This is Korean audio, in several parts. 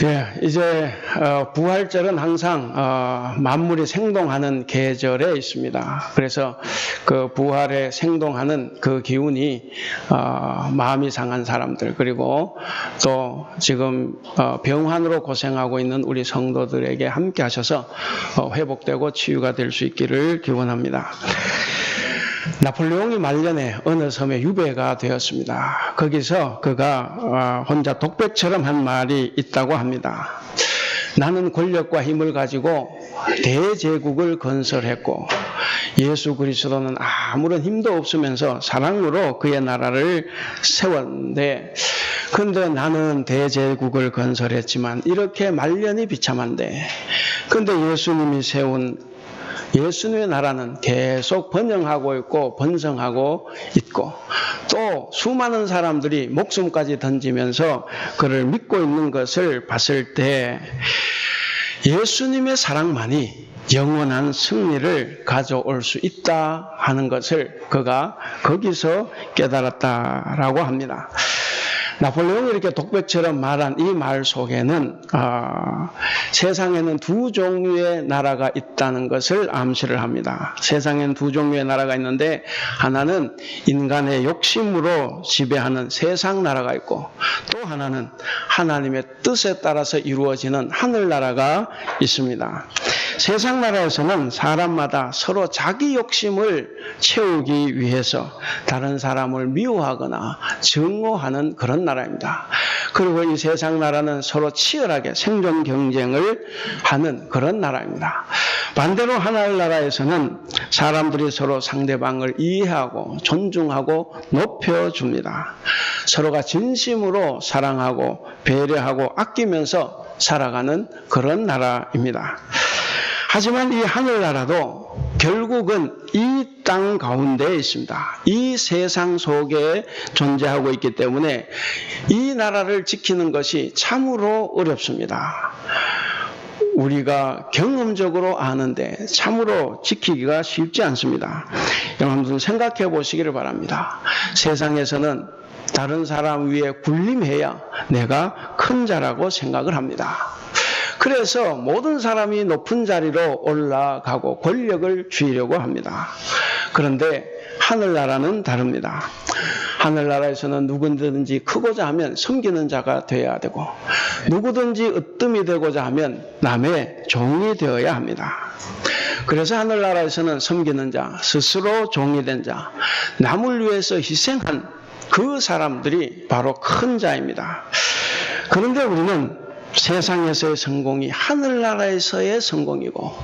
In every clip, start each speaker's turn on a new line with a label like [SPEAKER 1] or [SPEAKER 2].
[SPEAKER 1] 예, 이제 부활절은 항상 만물이 생동하는 계절에 있습니다. 그래서 그 부활에 생동하는 그 기운이 마음이 상한 사람들, 그리고 또 지금 병환으로 고생하고 있는 우리 성도들에게 함께 하셔서 회복되고 치유가 될 수 있기를 기원합니다. 나폴레옹이 말년에 어느 섬에 유배가 되었습니다. 거기서 그가 혼자 독백처럼 한 말이 있다고 합니다. 나는 권력과 힘을 가지고 대제국을 건설했고 예수 그리스도는 아무런 힘도 없으면서 사랑으로 그의 나라를 세웠는데, 근데 나는 대제국을 건설했지만 이렇게 말년이 비참한데, 근데 예수님이 세운 예수님의 나라는 계속 번영하고 있고 번성하고 있고, 또 수많은 사람들이 목숨까지 던지면서 그를 믿고 있는 것을 봤을 때 예수님의 사랑만이 영원한 승리를 가져올 수 있다 하는 것을 그가 거기서 깨달았다라고 합니다. 나폴레옹이 이렇게 독백처럼 말한 이 말 속에는 세상에는 두 종류의 나라가 있다는 것을 암시를 합니다. 세상에는 두 종류의 나라가 있는데, 하나는 인간의 욕심으로 지배하는 세상 나라가 있고, 또 하나는 하나님의 뜻에 따라서 이루어지는 하늘나라가 있습니다. 세상 나라에서는 사람마다 서로 자기 욕심을 채우기 위해서 다른 사람을 미워하거나 증오하는 그런 나라입니다. 그리고 이 세상 나라는 서로 치열하게 생존 경쟁을 하는 그런 나라입니다. 반대로 하늘나라에서는 사람들이 서로 상대방을 이해하고 존중하고 높여줍니다. 서로가 진심으로 사랑하고 배려하고 아끼면서 살아가는 그런 나라입니다. 하지만 이 하늘나라도 결국은 이 땅 가운데에 있습니다. 이 세상 속에 존재하고 있기 때문에 이 나라를 지키는 것이 참으로 어렵습니다. 우리가 경험적으로 아는데 참으로 지키기가 쉽지 않습니다. 여러분 생각해 보시기를 바랍니다. 세상에서는 다른 사람 위에 군림해야 내가 큰 자라고 생각을 합니다. 그래서 모든 사람이 높은 자리로 올라가고 권력을 쥐려고 합니다. 그런데 하늘나라는 다릅니다. 하늘나라에서는 누구든지 크고자 하면 섬기는 자가 되어야 되고, 누구든지 으뜸이 되고자 하면 남의 종이 되어야 합니다. 그래서 하늘나라에서는 섬기는 자, 스스로 종이 된 자, 남을 위해서 희생한 그 사람들이 바로 큰 자입니다. 그런데 우리는 세상에서의 성공이 하늘나라에서의 성공이고,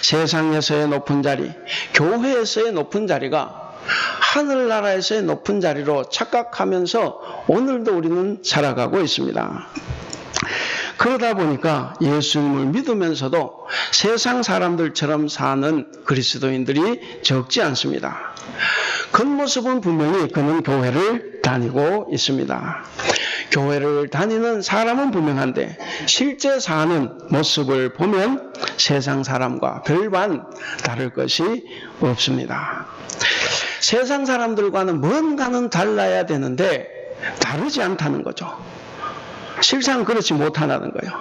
[SPEAKER 1] 세상에서의 높은 자리, 교회에서의 높은 자리가 하늘나라에서의 높은 자리로 착각하면서 오늘도 우리는 살아가고 있습니다. 그러다 보니까 예수님을 믿으면서도 세상 사람들처럼 사는 그리스도인들이 적지 않습니다. 겉모습은 분명히 그는 교회를 다니고 있습니다. 교회를 다니는 사람은 분명한데 실제 사는 모습을 보면 세상 사람과 별반 다를 것이 없습니다. 세상 사람들과는 뭔가는 달라야 되는데 다르지 않다는 거죠. 실상 그렇지 못하다는 거예요.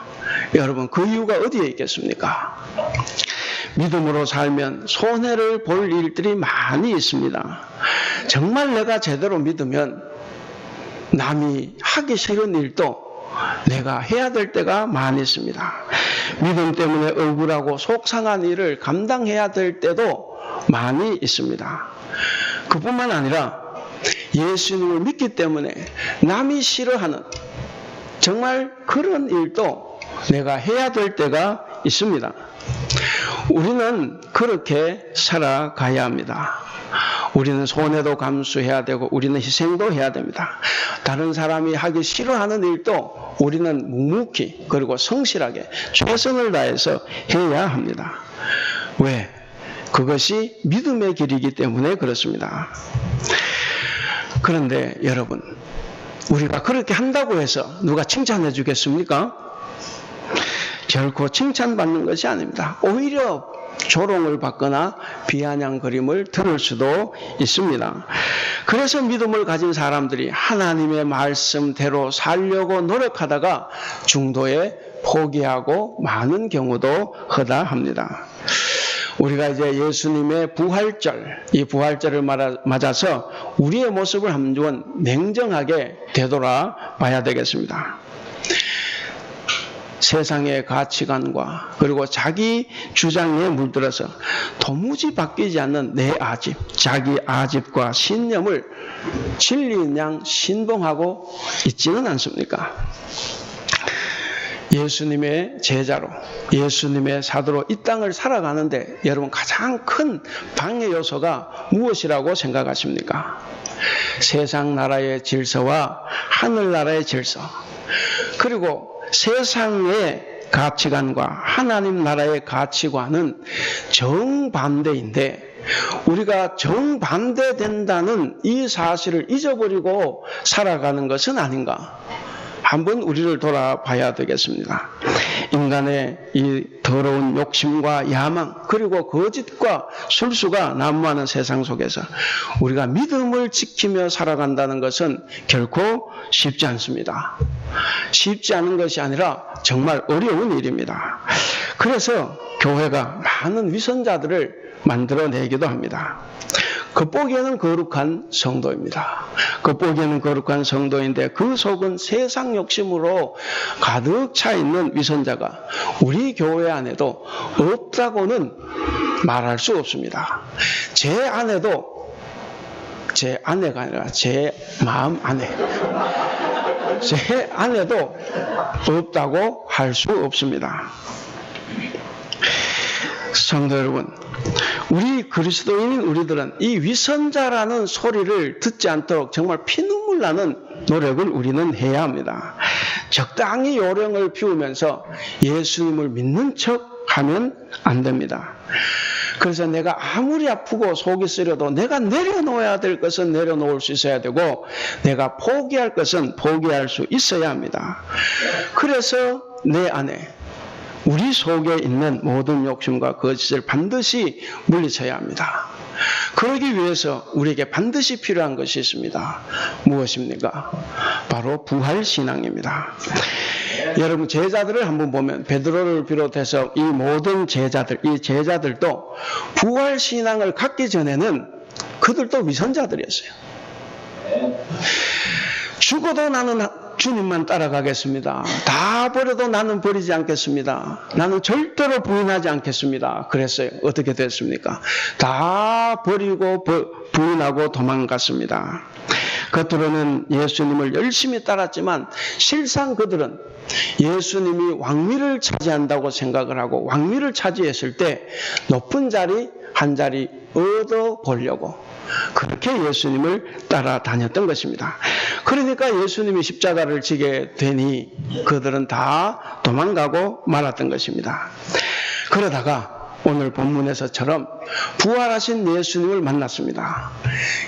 [SPEAKER 1] 여러분, 그 이유가 어디에 있겠습니까? 믿음으로 살면 손해를 볼 일들이 많이 있습니다. 정말 내가 제대로 믿으면 남이 하기 싫은 일도 내가 해야 될 때가 많이 있습니다. 믿음 때문에 억울하고 속상한 일을 감당해야 될 때도 많이 있습니다. 그뿐만 아니라 예수님을 믿기 때문에 남이 싫어하는 정말 그런 일도 내가 해야 될 때가 있습니다. 우리는 그렇게 살아가야 합니다. 우리는 손해도 감수해야 되고 우리는 희생도 해야 됩니다. 다른 사람이 하기 싫어하는 일도 우리는 묵묵히 그리고 성실하게 최선을 다해서 해야 합니다. 왜? 그것이 믿음의 길이기 때문에 그렇습니다. 그런데 여러분, 우리가 그렇게 한다고 해서 누가 칭찬해 주겠습니까? 결코 칭찬받는 것이 아닙니다. 오히려 조롱을 받거나 비아냥거림을 들을 수도 있습니다. 그래서 믿음을 가진 사람들이 하나님의 말씀대로 살려고 노력하다가 중도에 포기하고 마는 경우도 허다합니다. 우리가 이제 예수님의 부활절, 이 부활절을 맞아서 우리의 모습을 한번 냉정하게 되돌아봐야 되겠습니다. 세상의 가치관과 그리고 자기 주장에 물들어서 도무지 바뀌지 않는 내 아집, 자기 아집과 신념을 진리인 양 신봉하고 있지는 않습니까? 예수님의 제자로, 예수님의 사도로 이 땅을 살아가는데 여러분 가장 큰 방해 요소가 무엇이라고 생각하십니까? 세상 나라의 질서와 하늘나라의 질서, 그리고 세상의 가치관과 하나님 나라의 가치관은 정반대인데 우리가 정반대된다는 이 사실을 잊어버리고 살아가는 것은 아닌가? 한번 우리를 돌아봐야 되겠습니다. 인간의 이 더러운 욕심과 야망 그리고 거짓과 술수가 난무하는 세상 속에서 우리가 믿음을 지키며 살아간다는 것은 결코 쉽지 않습니다. 쉽지 않은 것이 아니라 정말 어려운 일입니다. 그래서 교회가 많은 위선자들을 만들어내기도 합니다. 겉보기에는 거룩한 성도입니다. 겉보기에는 거룩한 성도인데 그 속은 세상 욕심으로 가득 차 있는 위선자가 우리 교회 안에도 없다고는 말할 수 없습니다. 제 안에도, 제 아내가 아니라 제 마음 안에, 제 안에도 없다고 할 수 없습니다. 성도 여러분, 우리 그리스도인인 우리들은 이 위선자라는 소리를 듣지 않도록 정말 피눈물 나는 노력을 우리는 해야 합니다. 적당히 요령을 피우면서 예수님을 믿는 척 하면 안 됩니다. 그래서 내가 아무리 아프고 속이 쓰려도 내가 내려놓아야 될 것은 내려놓을 수 있어야 되고 내가 포기할 것은 포기할 수 있어야 합니다. 그래서 내 안에 우리 속에 있는 모든 욕심과 거짓을 반드시 물리쳐야 합니다. 그러기 위해서 우리에게 반드시 필요한 것이 있습니다. 무엇입니까? 바로 부활신앙입니다. 여러분 제자들을 한번 보면 베드로를 비롯해서 이 모든 제자들, 이 제자들도 부활신앙을 갖기 전에는 그들도 위선자들이었어요. 죽어도 나는 주님만 따라가겠습니다. 다 버려도 나는 버리지 않겠습니다. 나는 절대로 부인하지 않겠습니다. 그랬어요. 어떻게 됐습니까? 다 버리고 부인하고 도망갔습니다. 겉으로는 예수님을 열심히 따랐지만 실상 그들은 예수님이 왕위를 차지한다고 생각을 하고 왕위를 차지했을 때 높은 자리 한 자리 얻어보려고 그렇게 예수님을 따라다녔던 것입니다. 그러니까 예수님이 십자가를 지게 되니 그들은 다 도망가고 말았던 것입니다. 그러다가 오늘 본문에서처럼 부활하신 예수님을 만났습니다.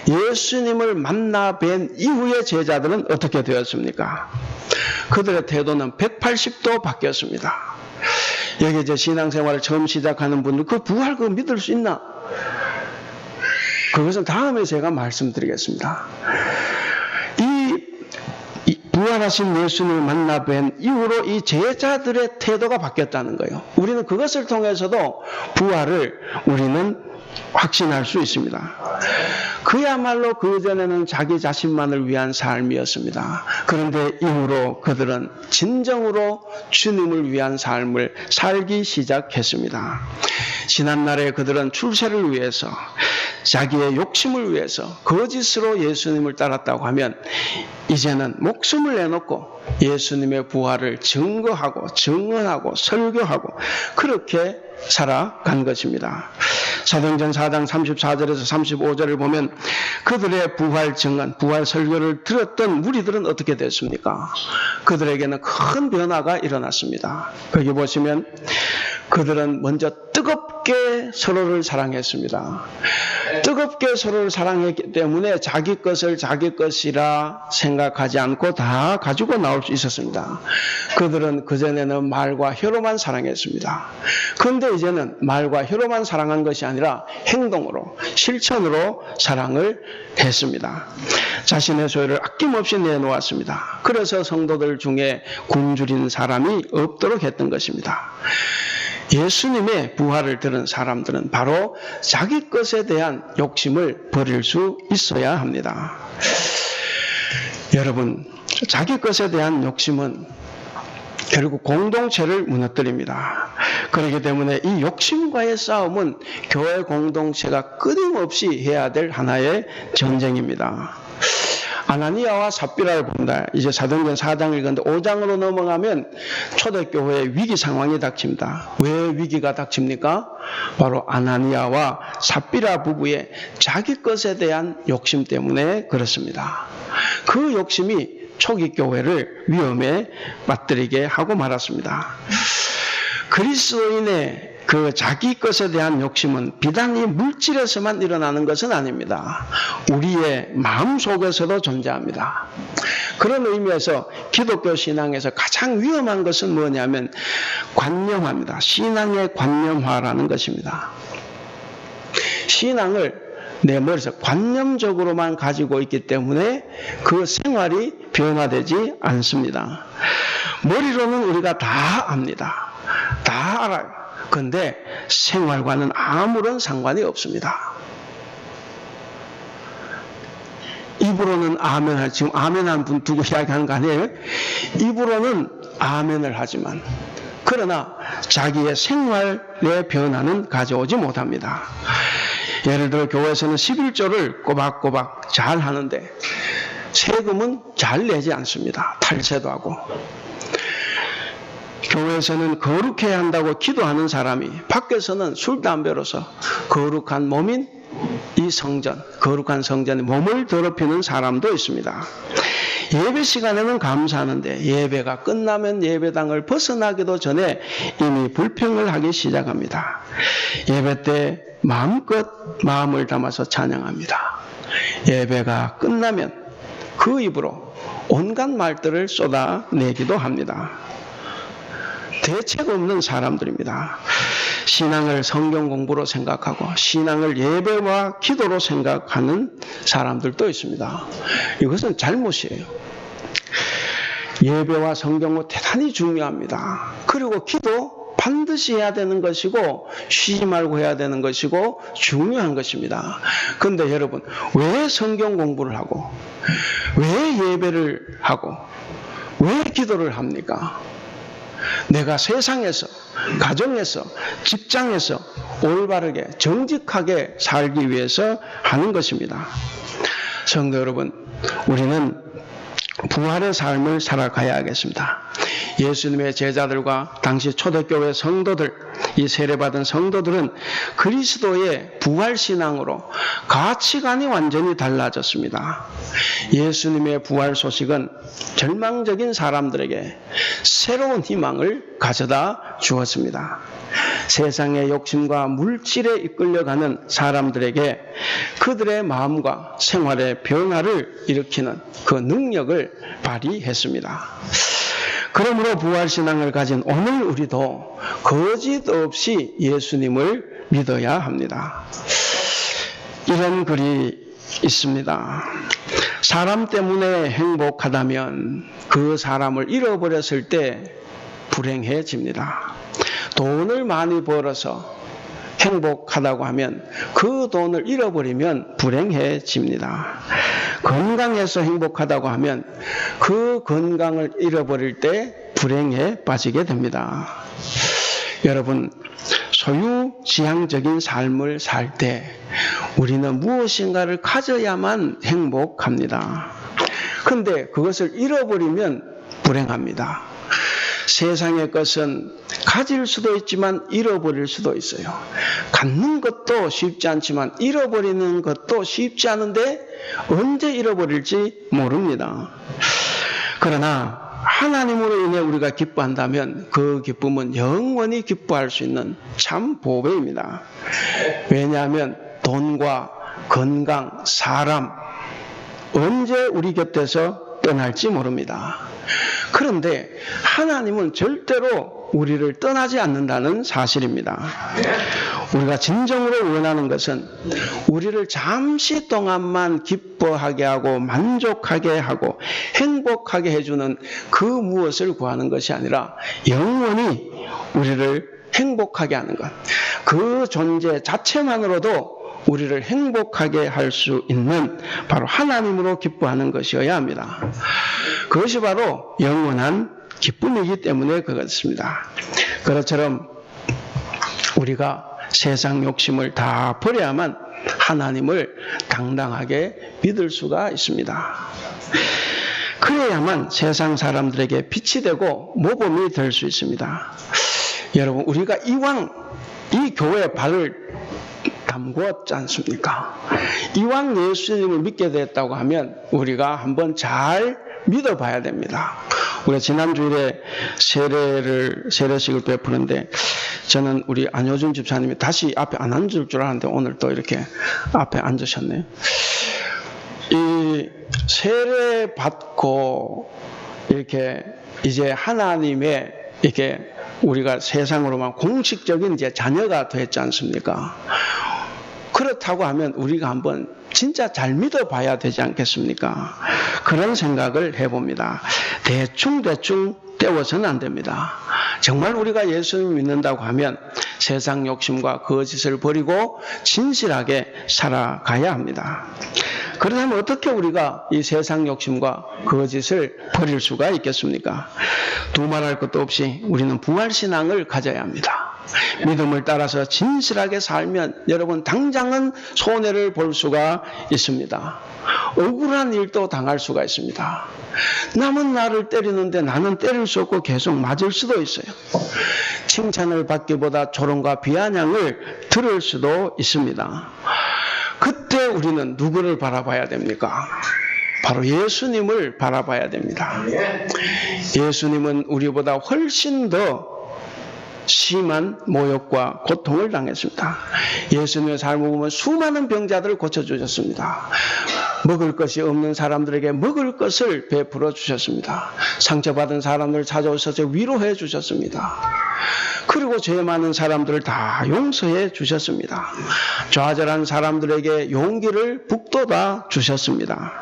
[SPEAKER 1] 예수님을 만나 뵌 이후에 제자들은 어떻게 되었습니까? 그들의 태도는 180도 바뀌었습니다. 여기 이제 신앙생활을 처음 시작하는 분들 그 부활 그거 믿을 수 있나? 그것은 다음에 제가 말씀드리겠습니다. 이 부활하신 예수님을 만나 뵌 이후로 이 제자들의 태도가 바뀌었다는 거예요. 우리는 그것을 통해서도 부활을 우리는 확신할 수 있습니다. 그야말로 그전에는 자기 자신만을 위한 삶이었습니다. 그런데 이후로 그들은 진정으로 주님을 위한 삶을 살기 시작했습니다. 지난날에 그들은 출세를 위해서 자기의 욕심을 위해서 거짓으로 예수님을 따랐다고 하면 이제는 목숨을 내놓고 예수님의 부활을 증거하고 증언하고 설교하고 그렇게 살아간 것입니다. 사도행전 4장 34절에서 35절을 보면 그들의 부활 증언, 부활 설교를 들었던 무리들은 어떻게 됐습니까? 그들에게는 큰 변화가 일어났습니다. 거기 보시면 그들은 먼저 뜨겁게 뜨겁게 서로를 사랑했습니다. 뜨겁게 서로를 사랑했기 때문에 자기 것을 자기 것이라 생각하지 않고 다 가지고 나올 수 있었습니다. 그들은 그전에는 말과 혀로만 사랑했습니다. 그런데 이제는 말과 혀로만 사랑한 것이 아니라 행동으로, 실천으로 사랑을 했습니다. 자신의 소유를 아낌없이 내놓았습니다. 그래서 성도들 중에 굶주린 사람이 없도록 했던 것입니다. 예수님의 부활을 들은 사람들은 바로 자기 것에 대한 욕심을 버릴 수 있어야 합니다. 여러분, 자기 것에 대한 욕심은 결국 공동체를 무너뜨립니다. 그렇기 때문에 이 욕심과의 싸움은 교회 공동체가 끊임없이 해야 될 하나의 전쟁입니다. 아나니아와 삽비라를 본다. 이제 사도행전 4장 읽었는데 5장으로 넘어가면 초대교회에 위기 상황이 닥칩니다. 왜 위기가 닥칩니까? 바로 아나니아와 삽비라 부부의 자기 것에 대한 욕심 때문에 그렇습니다. 그 욕심이 초기 교회를 위험에 빠뜨리게 하고 말았습니다. 그리스도인의 그 자기 것에 대한 욕심은 비단 이 물질에서만 일어나는 것은 아닙니다. 우리의 마음 속에서도 존재합니다. 그런 의미에서 기독교 신앙에서 가장 위험한 것은 뭐냐면 관념화입니다. 신앙의 관념화라는 것입니다. 신앙을 내 머리에서 관념적으로만 가지고 있기 때문에 그 생활이 변화되지 않습니다. 머리로는 우리가 다 압니다. 다 알아요. 그런데 생활과는 아무런 상관이 없습니다. 입으로는 아멘 할, 지금 아멘 한 분 두고 이야기하는 거 아니에요? 입으로는 아멘을 하지만 그러나 자기의 생활의 변화는 가져오지 못합니다. 예를 들어 교회에서는 11조를 꼬박꼬박 잘 하는데 세금은 잘 내지 않습니다. 탈세도 하고. 교회에서는 거룩해야 한다고 기도하는 사람이 밖에서는 술, 담배로서 거룩한 몸인 이 성전, 거룩한 성전에 몸을 더럽히는 사람도 있습니다. 예배 시간에는 감사하는데 예배가 끝나면 예배당을 벗어나기도 전에 이미 불평을 하기 시작합니다. 예배 때 마음껏 마음을 담아서 찬양합니다. 예배가 끝나면 그 입으로 온갖 말들을 쏟아내기도 합니다. 대책 없는 사람들입니다. 신앙을 성경 공부로 생각하고 신앙을 예배와 기도로 생각하는 사람들도 있습니다. 이것은 잘못이에요. 예배와 성경은 대단히 중요합니다. 그리고 기도 반드시 해야 되는 것이고 쉬지 말고 해야 되는 것이고 중요한 것입니다. 그런데 여러분, 왜 성경 공부를 하고 왜 예배를 하고 왜 기도를 합니까? 내가 세상에서, 가정에서, 직장에서 올바르게 정직하게 살기 위해서 하는 것입니다. 성도 여러분, 우리는 부활의 삶을 살아가야 하겠습니다. 예수님의 제자들과 당시 초대교회 성도들, 이 세례받은 성도들은 그리스도의 부활신앙으로 가치관이 완전히 달라졌습니다. 예수님의 부활 소식은 절망적인 사람들에게 새로운 희망을 가져다 주었습니다. 세상의 욕심과 물질에 이끌려가는 사람들에게 그들의 마음과 생활의 변화를 일으키는 그 능력을 발휘했습니다. 그러므로 부활신앙을 가진 오늘 우리도 거짓 없이 예수님을 믿어야 합니다. 이런 글이 있습니다. 사람 때문에 행복하다면 그 사람을 잃어버렸을 때 불행해집니다. 돈을 많이 벌어서 행복하다고 하면 그 돈을 잃어버리면 불행해집니다. 건강해서 행복하다고 하면 그 건강을 잃어버릴 때 불행에 빠지게 됩니다. 여러분, 소유지향적인 삶을 살 때 우리는 무엇인가를 가져야만 행복합니다. 그런데 그것을 잃어버리면 불행합니다. 세상의 것은 가질 수도 있지만 잃어버릴 수도 있어요. 갖는 것도 쉽지 않지만 잃어버리는 것도 쉽지 않은데 언제 잃어버릴지 모릅니다. 그러나 하나님으로 인해 우리가 기뻐한다면 그 기쁨은 영원히 기뻐할 수 있는 참 보배입니다. 왜냐하면 돈과 건강, 사람 언제 우리 곁에서 떠날지 모릅니다. 그런데 하나님은 절대로 우리를 떠나지 않는다는 사실입니다. 우리가 진정으로 원하는 것은 우리를 잠시 동안만 기뻐하게 하고 만족하게 하고 행복하게 해주는 그 무엇을 구하는 것이 아니라 영원히 우리를 행복하게 하는 것. 그 존재 자체만으로도 우리를 행복하게 할 수 있는 바로 하나님으로 기뻐하는 것이어야 합니다. 그것이 바로 영원한 기쁨이기 때문에 그렇습니다. 그것처럼 우리가 세상 욕심을 다 버려야만 하나님을 당당하게 믿을 수가 있습니다. 그래야만 세상 사람들에게 빛이 되고 모범이 될 수 있습니다. 여러분, 우리가 이왕 이 교회에 발을 담궜지 않습니까? 이왕 예수님을 믿게 됐다고 하면 우리가 한번 잘 믿어봐야 됩니다. 우리가 지난주일에 세례식을 베푸는데 저는 우리 안효준 집사님이 다시 앞에 안 앉을 줄 알았는데 오늘 또 이렇게 앞에 앉으셨네요. 이 세례 받고 이렇게 이제 하나님의 이렇게 우리가 세상으로만 공식적인 이제 자녀가 됐지 않습니까? 그렇다고 하면 우리가 한번 진짜 잘 믿어봐야 되지 않겠습니까? 그런 생각을 해봅니다. 대충 때워서는 안 됩니다. 정말 우리가 예수님을 믿는다고 하면 세상 욕심과 거짓을 버리고 진실하게 살아가야 합니다. 그러면 어떻게 우리가 이 세상 욕심과 거짓을 버릴 수가 있겠습니까? 두말할 것도 없이 우리는 부활신앙을 가져야 합니다. 믿음을 따라서 진실하게 살면 여러분 당장은 손해를 볼 수가 있습니다. 억울한 일도 당할 수가 있습니다. 남은 나를 때리는데 나는 때릴 수 없고 계속 맞을 수도 있어요. 칭찬을 받기보다 조롱과 비아냥을 들을 수도 있습니다. 그때 우리는 누구를 바라봐야 됩니까? 바로 예수님을 바라봐야 됩니다. 예수님은 우리보다 훨씬 더 심한 모욕과 고통을 당했습니다. 예수님의 삶을 보면 수많은 병자들을 고쳐주셨습니다. 먹을 것이 없는 사람들에게 먹을 것을 베풀어 주셨습니다. 상처받은 사람들을 찾아오셔서 위로해 주셨습니다. 그리고 죄 많은 사람들을 다 용서해 주셨습니다. 좌절한 사람들에게 용기를 북돋아 주셨습니다.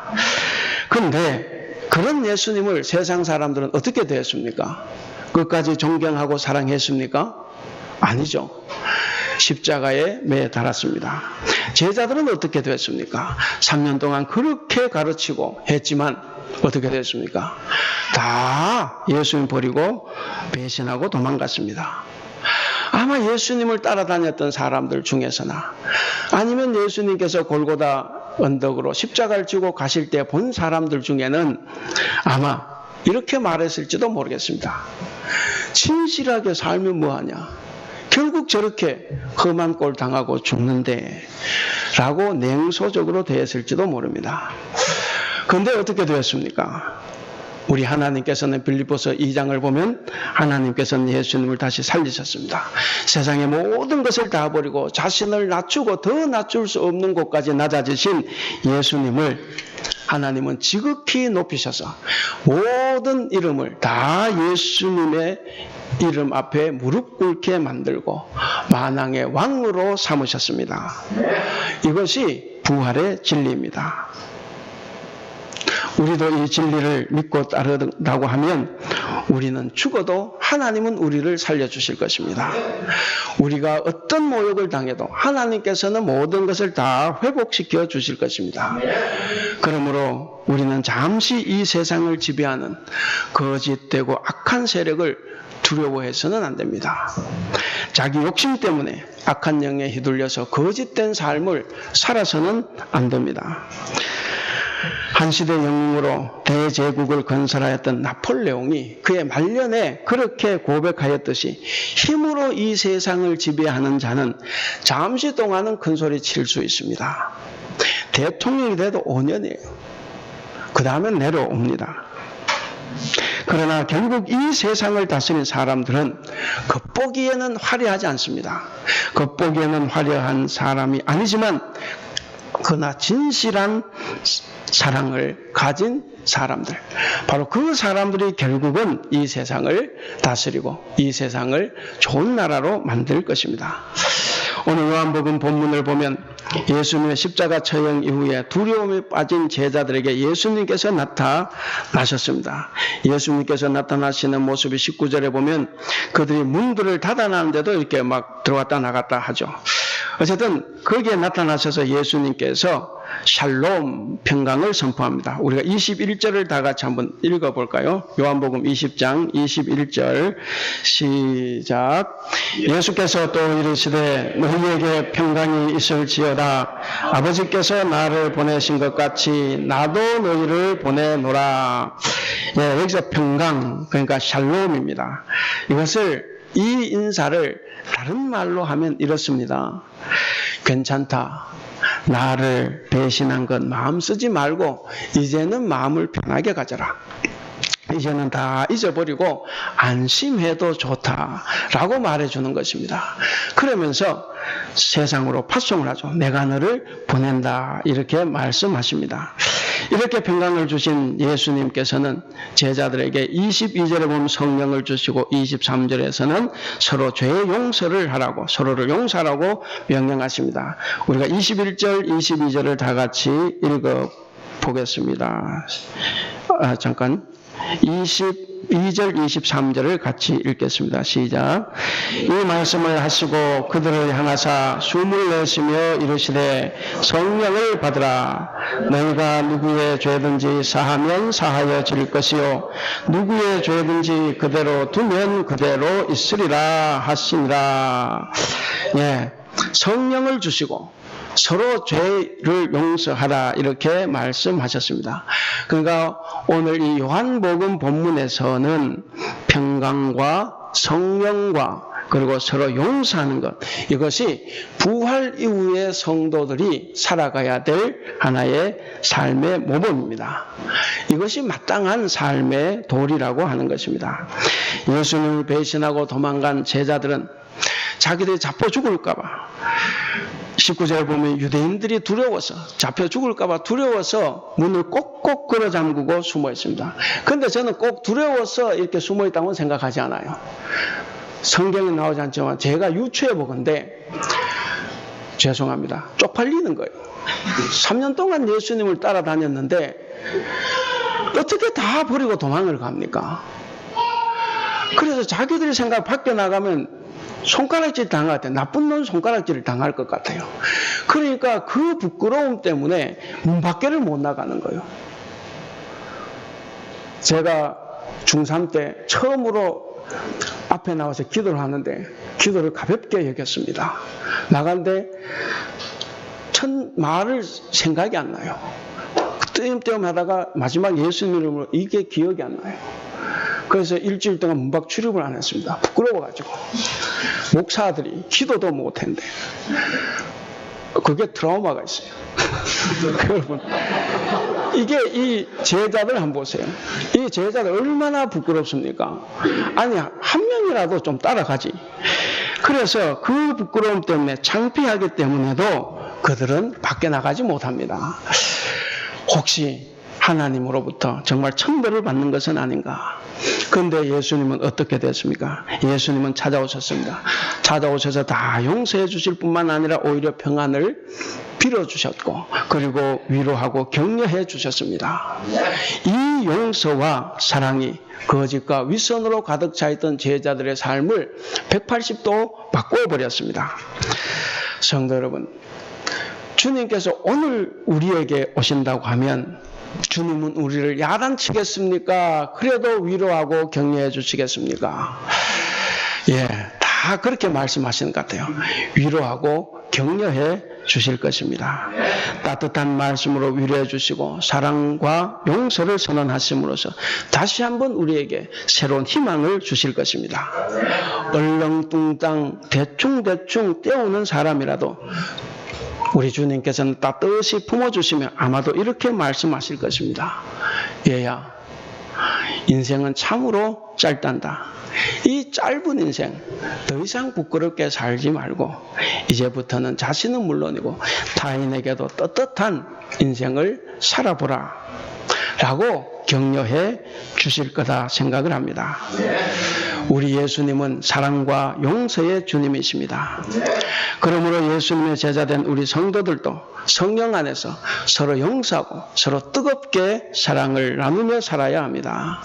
[SPEAKER 1] 그런데 그런 예수님을 세상 사람들은 어떻게 대했습니까? 끝까지 존경하고 사랑했습니까? 아니죠. 십자가에 매 달았습니다. 제자들은 어떻게 됐습니까? 3년 동안 그렇게 가르치고 했지만 어떻게 됐습니까? 다 예수님 버리고 배신하고 도망갔습니다. 아마 예수님을 따라다녔던 사람들 중에서나 아니면 예수님께서 골고다 언덕으로 십자가를 지고 가실 때 본 사람들 중에는 아마 이렇게 말했을지도 모르겠습니다. 진실하게 살면 뭐하냐? 결국 저렇게 험한 꼴 당하고 죽는데 라고 냉소적으로 대했을지도 모릅니다. 그런데 어떻게 되었습니까? 우리 하나님께서는 빌립보서 2장을 보면 하나님께서는 예수님을 다시 살리셨습니다. 세상의 모든 것을 다 버리고 자신을 낮추고 더 낮출 수 없는 곳까지 낮아지신 예수님을 하나님은 지극히 높이셔서 모든 이름을 다 예수님의 이름 앞에 무릎 꿇게 만들고 만왕의 왕으로 삼으셨습니다. 이것이 부활의 진리입니다. 우리도 이 진리를 믿고 따르라고 하면 우리는 죽어도 하나님은 우리를 살려주실 것입니다. 우리가 어떤 모욕을 당해도 하나님께서는 모든 것을 다 회복시켜 주실 것입니다. 그러므로 우리는 잠시 이 세상을 지배하는 거짓되고 악한 세력을 두려워해서는 안 됩니다. 자기 욕심 때문에 악한 영에 휘둘려서 거짓된 삶을 살아서는 안 됩니다. 한 시대 영웅으로 대제국을 건설하였던 나폴레옹이 그의 말년에 그렇게 고백하였듯이 힘으로 이 세상을 지배하는 자는 잠시 동안은 큰 소리 칠 수 있습니다. 대통령이 돼도 5년이에요. 그 다음엔 내려옵니다. 그러나 결국 이 세상을 다스린 사람들은 겉보기에는 화려하지 않습니다. 겉보기에는 화려한 사람이 아니지만 그러나 진실한 사랑을 가진 사람들, 바로 그 사람들이 결국은 이 세상을 다스리고 이 세상을 좋은 나라로 만들 것입니다. 오늘 요한복음 본문을 보면 예수님의 십자가 처형 이후에 두려움에 빠진 제자들에게 예수님께서 나타나셨습니다. 예수님께서 나타나시는 모습이 19절에 보면 그들이 문들을 닫아놨는데도 이렇게 막 들어갔다 나갔다 하죠. 어쨌든 거기에 나타나셔서 예수님께서 샬롬, 평강을 선포합니다. 우리가 21절을 다 같이 한번 읽어볼까요? 요한복음 20장 21절 시작. 예수께서 또 이르시되 너희에게 평강이 있을지어다. 아버지께서 나를 보내신 것 같이 나도 너희를 보내노라. 예, 여기서 평강, 그러니까 샬롬입니다. 이 인사를 다른 말로 하면 이렇습니다. 괜찮다. 나를 배신한 건 마음 쓰지 말고 이제는 마음을 편하게 가져라. 이제는 다 잊어버리고 안심해도 좋다라고 말해주는 것입니다. 그러면서 세상으로 파송을 하죠. 내가 너를 보낸다 이렇게 말씀하십니다. 이렇게 평강을 주신 예수님께서는 제자들에게 22절에 보면 성령을 주시고 23절에서는 서로 죄의 용서를 하라고, 서로를 용서하라고 명령하십니다. 우리가 21절 22절을 다 같이 읽어보겠습니다. 잠깐 22절 23절을 같이 읽겠습니다. 시작. 이 말씀을 하시고 그들을 향하사 숨을 내쉬며 이르시되 성령을 받으라. 너희가 누구의 죄든지 사하면 사하여질 것이요 누구의 죄든지 그대로 두면 그대로 있으리라 하시니라. 예, 성령을 주시고 서로 죄를 용서하라 이렇게 말씀하셨습니다. 그러니까 오늘 이 요한복음 본문에서는 평강과 성령과 그리고 서로 용서하는 것, 이것이 부활 이후의 성도들이 살아가야 될 하나의 삶의 모범입니다. 이것이 마땅한 삶의 도리라고 하는 것입니다. 예수님을 배신하고 도망간 제자들은 자기들이 잡혀 죽을까 봐 19절에 보면 유대인들이 두려워서 잡혀 죽을까 봐 두려워서 문을 꼭꼭 걸어 잠그고 숨어 있습니다. 그런데 저는 꼭 두려워서 이렇게 숨어 있다고는 생각하지 않아요. 성경에 나오지 않지만 제가 유추해 보건대 죄송합니다. 쪽팔리는 거예요. 3년 동안 예수님을 따라다녔는데 어떻게 다 버리고 도망을 갑니까? 그래서 자기들이 생각 밖에 나가면 손가락질 당할 것 같아요. 나쁜 놈 손가락질을 당할 것 같아요. 그러니까 그 부끄러움 때문에 문 밖에를 못 나가는 거예요. 제가 중3 때 처음으로 앞에 나와서 기도를 하는데 기도를 가볍게 여겼습니다. 나간데 말을 생각이 안 나요. 띄엄띄엄 하다가 마지막 예수님 이름으로 이게 기억이 안 나요. 그래서 일주일 동안 문밖 출입을 안 했습니다. 부끄러워가지고. 목사들이 기도도 못했는데. 그게 트라우마가 있어요. 여러분, 이게 이 제자들 한번 보세요. 이 제자들 얼마나 부끄럽습니까? 아니, 한 명이라도 좀 따라가지. 그래서 그 부끄러움 때문에 창피하기 때문에도 그들은 밖에 나가지 못합니다. 혹시 하나님으로부터 정말 천벌을 받는 것은 아닌가? 그런데 예수님은 어떻게 됐습니까? 예수님은 찾아오셨습니다. 찾아오셔서 다 용서해 주실 뿐만 아니라 오히려 평안을 빌어주셨고 그리고 위로하고 격려해 주셨습니다. 이 용서와 사랑이 거짓과 윗선으로 가득 차있던 제자들의 삶을 180도 바꿔버렸습니다. 성도 여러분, 주님께서 오늘 우리에게 오신다고 하면 주님은 우리를 야단치겠습니까? 그래도 위로하고 격려해 주시겠습니까? 예, 다 그렇게 말씀하시는 것 같아요. 위로하고 격려해 주실 것입니다. 따뜻한 말씀으로 위로해 주시고 사랑과 용서를 선언하심으로써 다시 한번 우리에게 새로운 희망을 주실 것입니다. 얼렁뚱땅 대충대충 때우는 사람이라도 우리 주님께서는 따뜻이 품어주시면 아마도 이렇게 말씀하실 것입니다. 얘야, 인생은 참으로 짧단다. 이 짧은 인생 더 이상 부끄럽게 살지 말고 이제부터는 자신은 물론이고 타인에게도 떳떳한 인생을 살아보라 라고 격려해 주실 거다 생각을 합니다. 우리 예수님은 사랑과 용서의 주님이십니다. 그러므로 예수님의 제자된 우리 성도들도 성령 안에서 서로 용서하고 서로 뜨겁게 사랑을 나누며 살아야 합니다.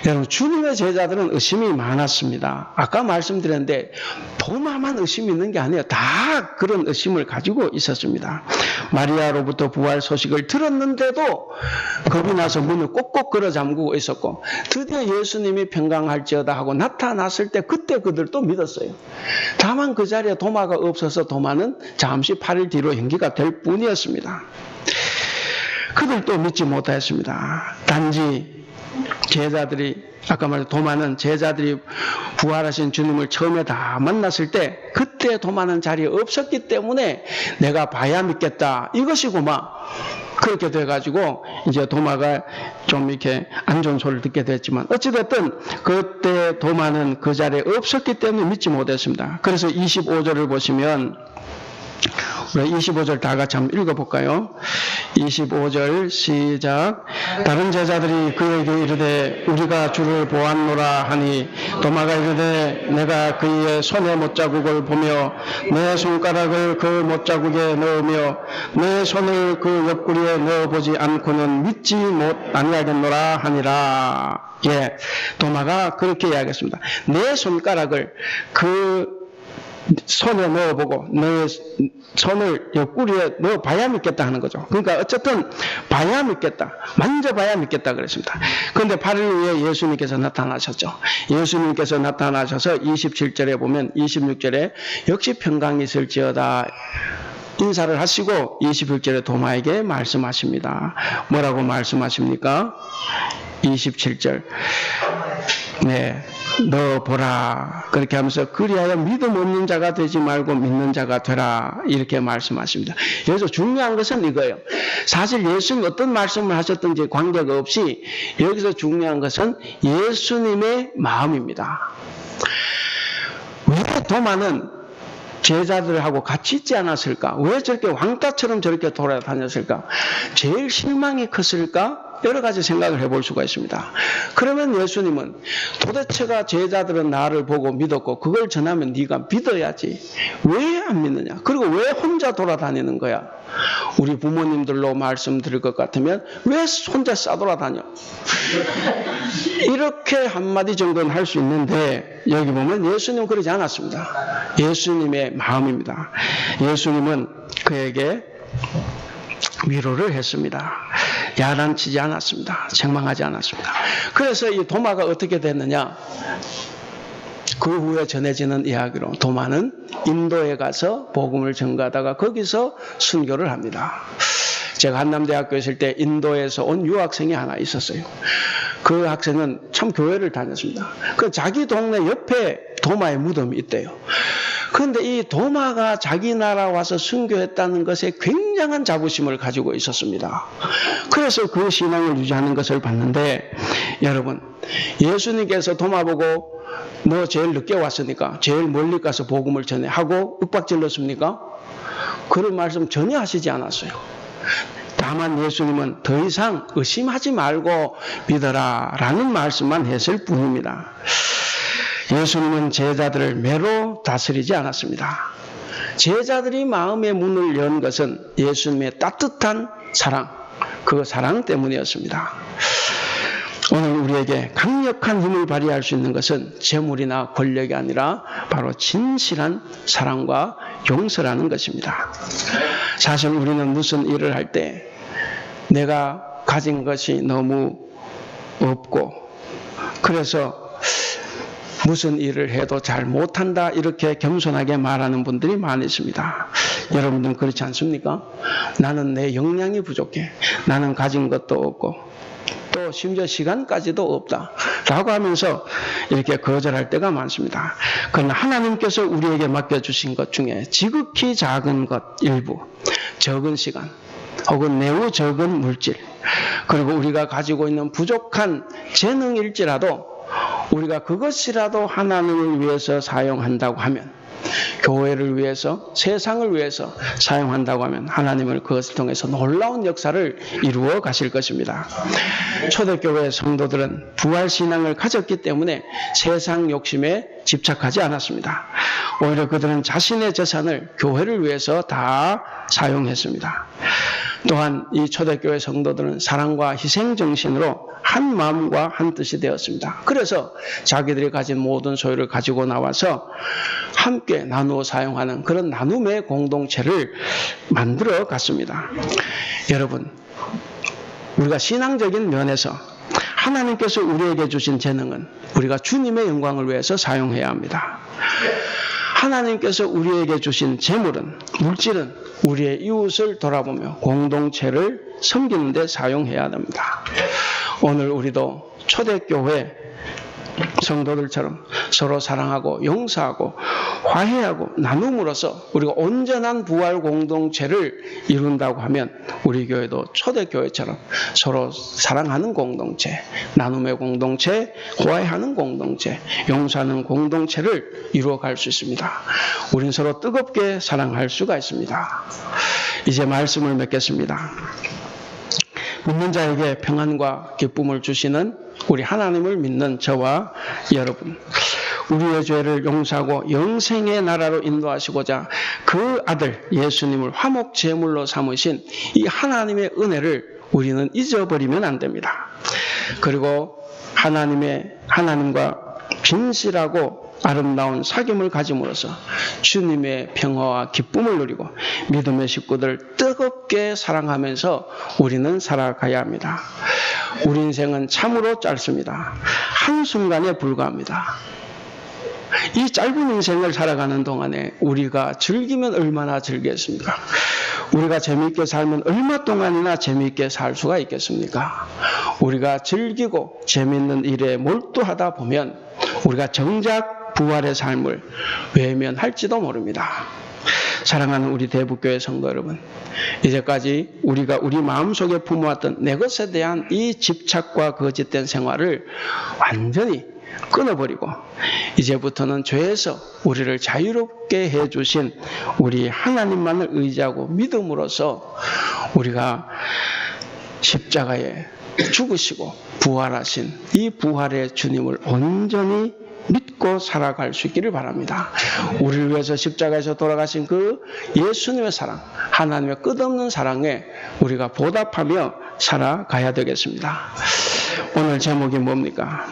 [SPEAKER 1] 여러분, 주님의 제자들은 의심이 많았습니다. 아까 말씀드렸는데 도마만 의심이 있는 게 아니에요. 다 그런 의심을 가지고 있었습니다. 마리아로부터 부활 소식을 들었는데도 겁이 나서 문을 꼭꼭 걸어 잠그고 있었고, 드디어 예수님이 평강할지어다 하고 나타났을 때 그때 그들도 믿었어요. 다만 그 자리에 도마가 없어서 도마는 잠시 8일 뒤로 연기가 될 뿐이었습니다. 그들도 믿지 못했습니다. 단지 제자들이, 아까 말한 도마는 제자들이 부활하신 주님을 처음에 다 만났을 때 그때 도마는 자리에 없었기 때문에 내가 봐야 믿겠다 이것이고만, 그렇게 돼가지고 이제 도마가 좀 이렇게 안 좋은 소리를 듣게 됐지만 어찌됐든 그때 도마는 그 자리에 없었기 때문에 믿지 못했습니다. 그래서 25절을 보시면, 우리 25절 다 같이 한번 읽어볼까요? 25절 시작. 다른 제자들이 그에게 이르되 우리가 주를 보았노라 하니 도마가 이르되 내가 그의 손의 못자국을 보며 내 손가락을 그 못자국에 넣으며 내 손을 그 옆구리에 넣어보지 않고는 믿지 아니하겠노라 하니라. 예, 도마가 그렇게 이야기했습니다. 내 손가락을 그 손에 넣어보고 내 손을 옆구리에 넣어봐야 믿겠다 하는 거죠. 그러니까 어쨌든 봐야 믿겠다, 만져봐야 믿겠다 그랬습니다. 그런데 8일 후에 예수님께서 나타나셨죠. 예수님께서 나타나셔서 27절에 보면, 26절에 역시 평강이 있을지어다 인사를 하시고 27절에 도마에게 말씀하십니다. 뭐라고 말씀하십니까? 27절. 네, 너 보라. 그렇게 하면서 그리하여 믿음 없는 자가 되지 말고 믿는 자가 되라. 이렇게 말씀하십니다. 여기서 중요한 것은 이거예요. 사실 예수님 어떤 말씀을 하셨든지 관계가 없이 여기서 중요한 것은 예수님의 마음입니다. 왜 도마는 제자들하고 같이 있지 않았을까? 왜 저렇게 왕따처럼 저렇게 돌아다녔을까? 제일 실망이 컸을까? 여러 가지 생각을 해볼 수가 있습니다. 그러면 예수님은 도대체가 제자들은 나를 보고 믿었고 그걸 전하면 네가 믿어야지. 왜 안 믿느냐? 그리고 왜 혼자 돌아다니는 거야? 우리 부모님들로 말씀드릴 것 같으면 왜 혼자 싸돌아다녀? 이렇게 한마디 정도는 할 수 있는데 여기 보면 예수님은 그러지 않았습니다. 예수님의 마음입니다. 예수님은 그에게 위로를 했습니다. 야단치지 않았습니다. 책망하지 않았습니다. 그래서 이 도마가 어떻게 됐느냐? 그 후에 전해지는 이야기로 도마는 인도에 가서 복음을 전가하다가 거기서 순교를 합니다. 제가 한남대학교에 있을 때 인도에서 온 유학생이 하나 있었어요. 그 학생은 참 교회를 다녔습니다. 그 자기 동네 옆에 도마의 무덤이 있대요. 그런데 이 도마가 자기 나라 와서 순교했다는 것에 굉장한 자부심을 가지고 있었습니다. 그래서 그 신앙을 유지하는 것을 봤는데, 여러분, 예수님께서 도마 보고 너 제일 늦게 왔으니까 제일 멀리 가서 복음을 전해 하고 윽박질렀습니까? 그런 말씀 전혀 하시지 않았어요. 다만 예수님은 더 이상 의심하지 말고 믿어라 라는 말씀만 했을 뿐입니다. 예수님은 제자들을 매로 다스리지 않았습니다. 제자들이 마음의 문을 연 것은 예수님의 따뜻한 사랑, 그 사랑 때문이었습니다. 오늘 우리에게 강력한 힘을 발휘할 수 있는 것은 재물이나 권력이 아니라 바로 진실한 사랑과 용서라는 것입니다. 사실 우리는 무슨 일을 할 때 내가 가진 것이 너무 없고 그래서 무슨 일을 해도 잘 못한다 이렇게 겸손하게 말하는 분들이 많이 있습니다. 여러분들은 그렇지 않습니까? 나는 내 역량이 부족해. 나는 가진 것도 없고 또 심지어 시간까지도 없다 라고 하면서 이렇게 거절할 때가 많습니다. 그러나 하나님께서 우리에게 맡겨주신 것 중에 지극히 작은 것 일부, 적은 시간, 혹은 매우 적은 물질, 그리고 우리가 가지고 있는 부족한 재능일지라도 우리가 그것이라도 하나님을 위해서 사용한다고 하면, 교회를 위해서, 세상을 위해서 사용한다고 하면 하나님은 그것을 통해서 놀라운 역사를 이루어 가실 것입니다. 초대교회 성도들은 부활신앙을 가졌기 때문에 세상 욕심에 집착하지 않았습니다. 오히려 그들은 자신의 재산을 교회를 위해서 다 사용했습니다. 또한 이 초대교회 성도들은 사랑과 희생정신으로 한 마음과 한 뜻이 되었습니다. 그래서 자기들이 가진 모든 소유를 가지고 나와서 함께 나누어 사용하는 그런 나눔의 공동체를 만들어 갔습니다. 여러분, 우리가 신앙적인 면에서 하나님께서 우리에게 주신 재능은 우리가 주님의 영광을 위해서 사용해야 합니다. 하나님께서 우리에게 주신 재물은, 물질은 우리의 이웃을 돌아보며 공동체를 섬기는 데 사용해야 됩니다. 오늘 우리도 초대교회 성도들처럼 서로 사랑하고 용서하고 화해하고 나눔으로써 우리가 온전한 부활 공동체를 이룬다고 하면 우리 교회도 초대교회처럼 서로 사랑하는 공동체, 나눔의 공동체, 화해하는 공동체, 용서하는 공동체를 이루어갈 수 있습니다. 우린 서로 뜨겁게 사랑할 수가 있습니다. 이제 말씀을 맺겠습니다. 믿는 자에게 평안과 기쁨을 주시는 우리 하나님을 믿는 저와 여러분, 우리의 죄를 용서하고 영생의 나라로 인도하시고자 그 아들 예수님을 화목 제물로 삼으신 이 하나님의 은혜를 우리는 잊어버리면 안 됩니다. 그리고 하나님과 진실하고 아름다운 사귐을 가짐으로써 주님의 평화와 기쁨을 누리고 믿음의 식구들을 뜨겁게 사랑하면서 우리는 살아가야 합니다. 우리 인생은 참으로 짧습니다. 한순간에 불과합니다. 이 짧은 인생을 살아가는 동안에 우리가 즐기면 얼마나 즐기겠습니까? 우리가 재미있게 살면 얼마 동안이나 재미있게 살 수가 있겠습니까? 우리가 즐기고 재미있는 일에 몰두하다 보면 우리가 정작 부활의 삶을 외면할지도 모릅니다. 사랑하는 우리 대북교회 성도 여러분, 이제까지 우리가 우리 마음속에 품어왔던 내 것에 대한 이 집착과 거짓된 생활을 완전히 끊어버리고 이제부터는 죄에서 우리를 자유롭게 해주신 우리 하나님만을 의지하고 믿음으로써 우리가 십자가에 죽으시고 부활하신 이 부활의 주님을 온전히 믿고 살아갈 수 있기를 바랍니다. 우리를 위해서 십자가에서 돌아가신 그 예수님의 사랑, 하나님의 끝없는 사랑에 우리가 보답하며 살아가야 되겠습니다. 오늘 제목이 뭡니까?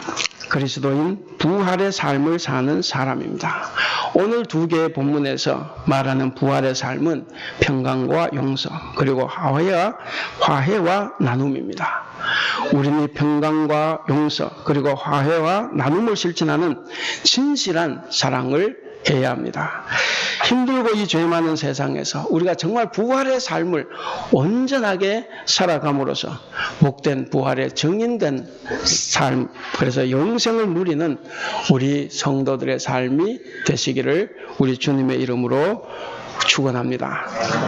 [SPEAKER 1] 그리스도인 부활의 삶을 사는 사람입니다. 오늘 두 개의 본문에서 말하는 부활의 삶은 평강과 용서, 그리고 화해와 나눔입니다. 우리는 평강과 용서, 그리고 화해와 나눔을 실천하는 진실한 사랑을 해야 합니다. 힘들고 이 죄 많은 세상에서 우리가 정말 부활의 삶을 온전하게 살아감으로써 복된 부활의 증인된 삶, 그래서 영생을 누리는 우리 성도들의 삶이 되시기를 우리 주님의 이름으로 축원합니다.